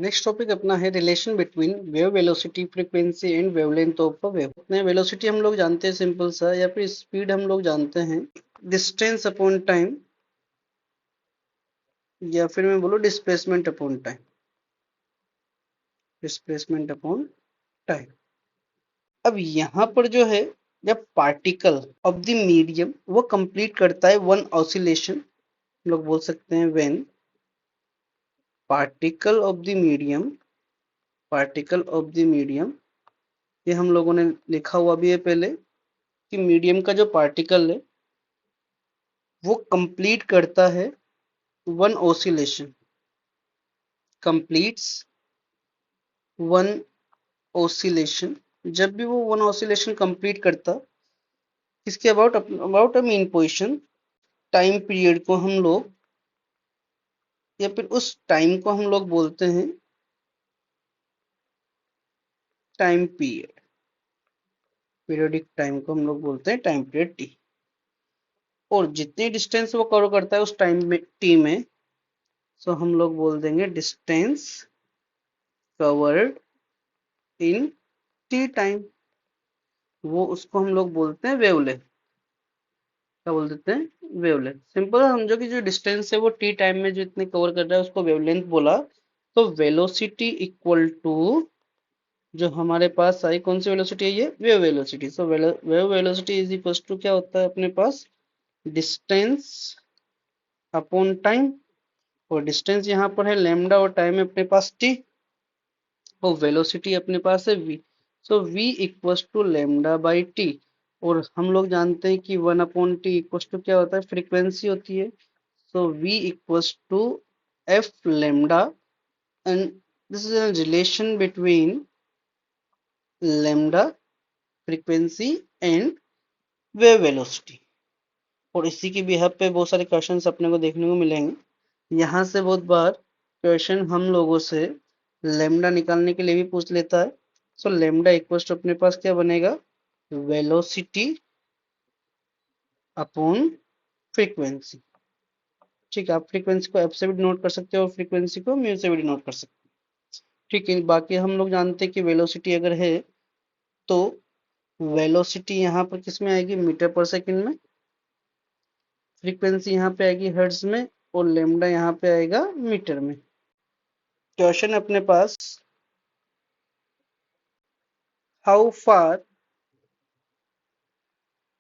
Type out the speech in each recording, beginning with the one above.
Next topic अपना है relation between wave velocity frequency and wavelength of a wave. अपने velocity हम लोग जानते हैं सिंपल सा, या फिर स्पीड हम लोग जानते हैं डिस्टेंस अपॉन टाइम, या फिर मैं बोलूँ displacement upon time. Displacement upon time. अब यहाँ पर जो है, जब पार्टिकल ऑफ द मीडियम वो कंप्लीट करता है वन ऑसिलेशन, लोग बोल सकते हैं when particle of the medium, particle of the medium, ये हम लोगों ने लिखा हुआ भी है पहले कि मीडियम का जो पार्टिकल है वो कंप्लीट करता है one oscillation, completes one oscillation. जब भी वो वन ऑसिलेशन कंप्लीट करता, किसके about about a mean position, time period को हम लोग, या फिर उस टाइम को हम लोग बोलते हैं टाइम पीरियड। पीरियोडिक टाइम को हम लोग बोलते हैं टाइम पीरियड टी। और जितनी डिस्टेंस वो कवर करता है उस टाइम में टी में, सो हम लोग बोल देंगे distance covered in T time. वो उसको हम लोग बोलते हैं वेवलेंथ। क्या बोल देते हैं? वेवलेंथ। सिंपल समझो कि जो डिस्टेंस है वो टी टाइम में जो इतने कवर कर रहा है उसको वेवलेंथ बोला। तो वेलोसिटी इक्वल टू, जो हमारे पास आई कौन सी वेलोसिटी है, ये wave velocity. So wave velocity is equal to क्या होता है अपने पास, डिस्टेंस अपॉन टाइम। और डिस्टेंस यहाँ पर है लैम्डा और टाइम है अपने पास टी, और वेलोसिटी अपने पास है v। So v equals to lambda by T. और हम लोग जानते हैं कि 1/t इक्वल्स टू क्या होता है, फ्रीक्वेंसी होती है। So v equals to f lambda, and this is a relation between lambda frequency and wave velocity. और इसी की बिहाफ पे बहुत सारे क्वेश्चंस अपने को देखने को मिलेंगे। यहाँ से बहुत बार क्वेश्चन हम लोगों से लेमडा निकालने के लिए भी पूछ लेता है। सो लेमडा इक्वल्स टू अपने पास क्या बनेगा, वेलोसिटी अपॉन फ्रीक्वेंसी। ठीक है, आप फ्रीक्वेंसी को एफ से भी डिनोट कर सकते हो और फ्रीक्वेंसी को म्यू से भी डिनोट कर सकते हो। ठीक है, बाकी हम लोग जानते हैं कि वेलोसिटी अगर है तो वेलोसिटी यहाँ पर किस में आएगी, मीटर पर सेकंड में। फ्रीक्वेंसी यहाँ पे आएगी हर्ट्ज में, और लेमडा यहाँ पे आएगा मीटर में। क्वेश्चन अपने पास, how far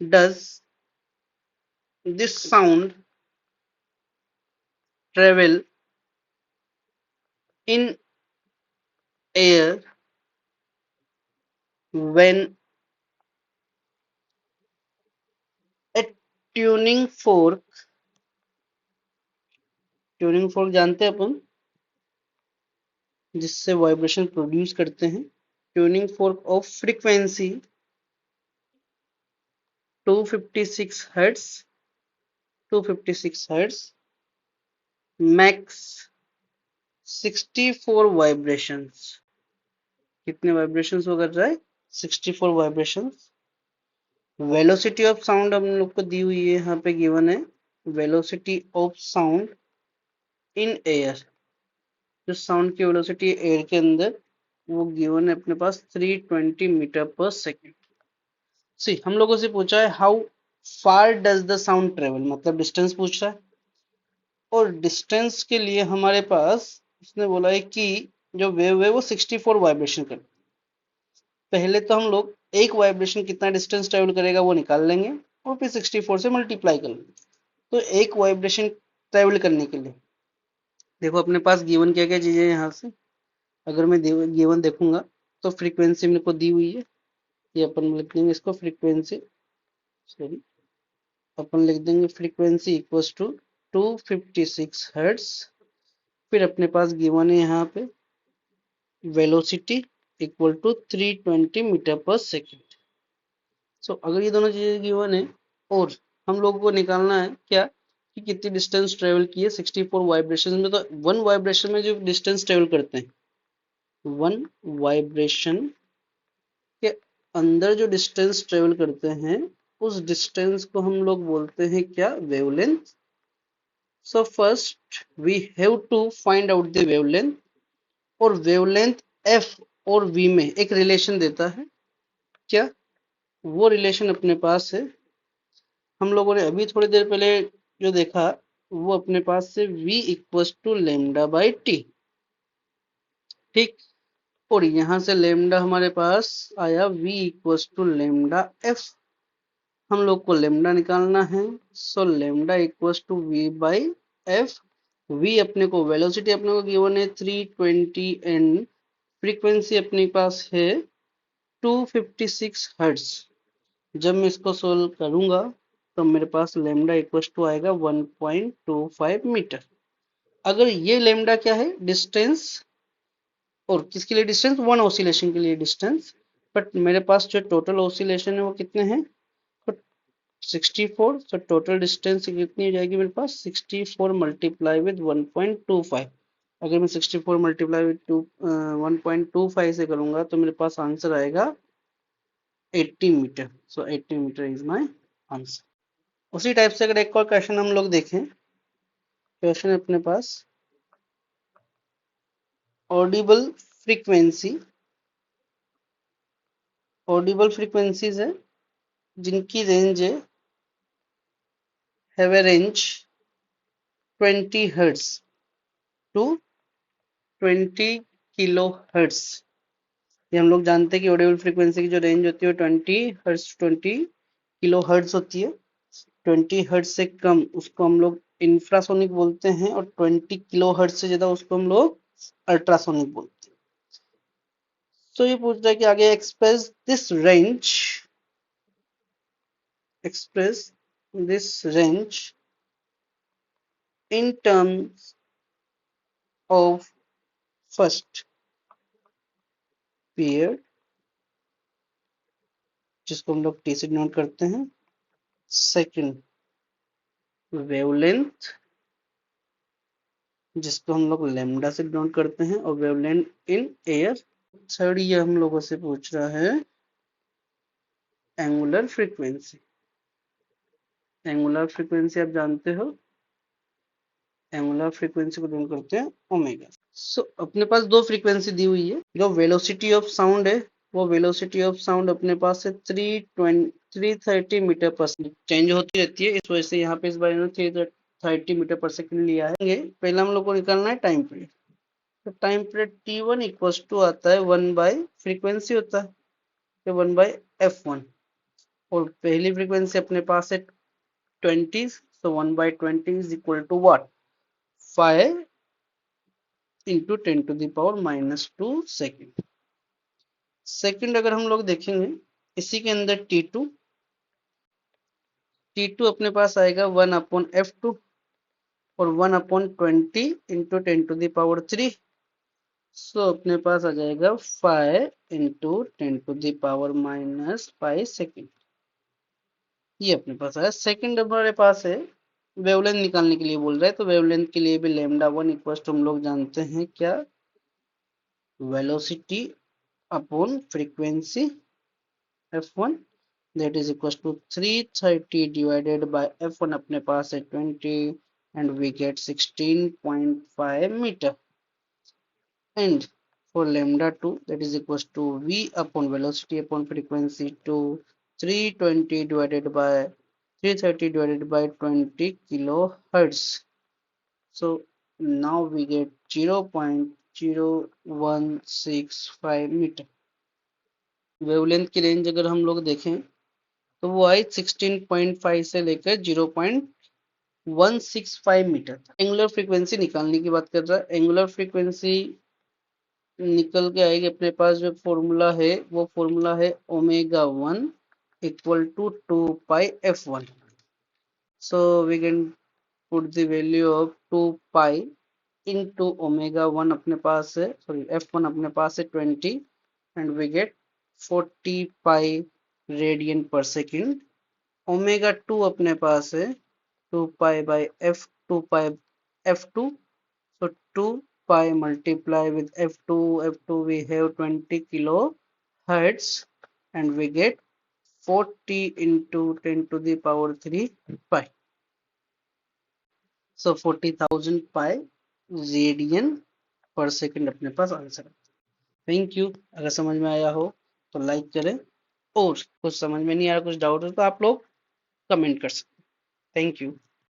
does this sound travel in air when a tuning fork, tuning fork जानते हैं अपन, जिससे वाइब्रेशन प्रोड्यूस करते हैं। Tuning fork of frequency 256 hertz, 256 hertz max 64 vibrations. कितने वाइब्रेशंस वो कर रहा है, 64 वाइब्रेशंस। वेलोसिटी ऑफ साउंड हम लोग को दी हुई है, यहाँ पे गिवन है velocity of sound in air. जो साउंड की वेलोसिटी है एयर के अंदर, वो गिवन है अपने पास 320 मीटर पर सेकेंड। सी हम लोगों से पूछा है how far does the sound travel, मतलब डिस्टेंस पूछ रहा है। और डिस्टेंस के लिए हमारे पास उसने बोला है कि जो वेव है वो 64 वाइब्रेशन कर। पहले तो हम लोग एक वाइब्रेशन कितना डिस्टेंस ट्रेवल करेगा वो निकाल लेंगे, और फिर 64 से मल्टीप्लाई कर लेंगे। तो एक वाइब्रेशन ट्रेवल करने के लिए देखो अपने पास गिवन क्या क्या चीजें यहाँ से, अगर मैं गिवन देखूंगा तो फ्रीक्वेंसी मेरे को दी हुई है, ये अपन लिख देंगे इसको फ्रीक्वेंसी, सॉरी अपन लिख देंगे फ्रीक्वेंसी इक्वल्स टू 256 हर्ट्ज। फिर अपने पास गिवन है यहाँ पे वेलोसिटी इक्वल टू 320 मीटर पर सेकेंड। सो अगर ये दोनों चीजें गिवन है, और हम लोगों को निकालना है क्या, कि कितनी डिस्टेंस ट्रेवल की है 64 वाइब्रेशन में। तो वन वाइब्रेशन में जो डिस्टेंस ट्रेवल करते हैं, वन वाइब्रेशन के अंदर जो डिस्टेंस ट्रेवल करते हैं, उस डिस्टेंस को हम लोग बोलते हैं क्या, wavelength. So first we have to find out the wavelength. और वेवलेंथ एफ और वी में एक रिलेशन देता है। क्या वो रिलेशन अपने पास है? हम लोगों ने अभी थोड़ी देर पहले जो देखा वो अपने पास से v equals to lambda by T, ठीक। और यहां से लेमडा हमारे पास आया v equals to lambda F. हम लोग को लेमडा निकालना है, so lambda equals to v by F. v अपने को वेलोसिटी अपने को गिवन है 320 एंड फ्रीक्वेंसी अपने पास है 256 हर्ट्ज। जब मैं इसको सोल्व करूंगा तो मेरे पास लेमडा इक्वल्स टू आएगा 1.25 मीटर। अगर ये लेमडा क्या है, डिस्टेंस, और किसके लिए डिस्टेंस, वन ऑसिलेशन के लिए डिस्टेंस, बट मेरे पास जो टोटल ऑसिलेशन है वो कितने हैं, तो 64। तो टोटल डिस्टेंस कितनी हो जाएगी मेरे पास, 64 मल्टीप्लाई विद 1.25। अगर मैं 64 मल्टीप्लाई विद 1.25 से करूंगा तो मेरे पास आंसर आएगा 80 meter. So 80 meter is my answer. उसी टाइप से अगर एक और क्वेश्चन हम लोग देखें, क्वेश्चन अपने पास ऑडिबल फ्रीक्वेंसी, ऑडिबल फ्रीक्वेंसीज है जिनकी रेंज है range 20 hertz to 20 kilo hertz. ये हम लोग जानते हैं कि ऑडिबल फ्रीक्वेंसी की जो रेंज होती है 20 हर्ट्ज 20 किलो हर्ट्ज होती है। 20 हर्ट्ज से कम उसको हम लोग इंफ्रासोनिक बोलते हैं, और 20 किलो हर्ट्ज से ज्यादा उसको हम लोग अल्ट्रासोनिक बोलते हैं। तो ये पूछ रहा है कि आगे express this range, express this range in terms of first period, जिसको हम लोग टी से डिनोट करते हैं, सेकंड वेवलेंथ जिसको हम लोग लेमडा से डिनोट करते हैं, और वेवलेंथ इन एयर। थर्ड ये हम लोगों से पूछ रहा है एंगुलर फ्रीक्वेंसी। एंगुलर फ्रीक्वेंसी आप जानते हो, एंगुलर फ्रीक्वेंसी को डिनोट करते हैं ओमेगा। सो अपने पास दो फ्रीक्वेंसी दी हुई है। जो वेलोसिटी ऑफ साउंड है वो वेलोसिटी ऑफ साउंड अपने पास है 330 मीटर पर सेकंड, चेंज होती रहती है, इस वजह से यहाँ पे इस बार 330 मीटर पर सेकंड लिया है। पहला हम लोग को निकालना है टाइम पीरियड। तो time period t1 equals to आता है 1 बाय फ्रीक्वेंसी होता है, तो 1 बाय f1। और पहली फ्रीक्वेंसी अपने पास है 20, so 1 by 20 is equal to what, 5 into 10 to the power minus 2 second. Second अगर हम लोग देखेंगे इसी के अंदर T2 अपने पास आएगा 1 अपॉन F2 और 1 upon 20 into 10 to the power 3। So अपने पास आ जाएगा 5 into 10 to the power minus 5 second. ये अपने पास आया। सेकेंड हमारे पास है वेवलेंथ निकालने के लिए बोल रहा है, तो वेवलेंथ के लिए भी लेमडा 1 इक्वल टू हम लोग जानते हैं क्या, velocity upon frequency f1, that is equals to 330 divided by f1 अपने पास है 20 and we get 16.5 meter, and for lambda 2 that is equals to v upon velocity upon frequency to 320 divided by 330 divided by 20 kilohertz. So now we get 0.0165 meter। Wavelength की range अगर हम लोग देखें तो वो आई 16.5 से लेकर 0.165 मीटर। एंगुलर फ्रीक्वेंसी निकालने की बात कर रहा है। एंगुलर फ्रीक्वेंसी निकल के आएगी अपने पास, जो फॉर्मूला है वो फॉर्मूला है omega 1 equal to 2 pi f1। So we can put the value of 2 pi into omega 1 अपने पास है, सॉरी f1 अपने पास है 20 and we get 40 pi radian per second. Omega 2 अपने पास है 2 pi by f2 pi f2, so 2 pi multiply with f2 we have 20 kilo hertz and we get 40 into 10 to the power 3 pi, so 40,000 pi radian पर second अपने पास answer. Thank you. अगर समझ में आया हो तो लाइक करें, और कुछ समझ में नहीं आया, कुछ डाउट हो तो आप लोग कमेंट कर सकते हैं। Thank you.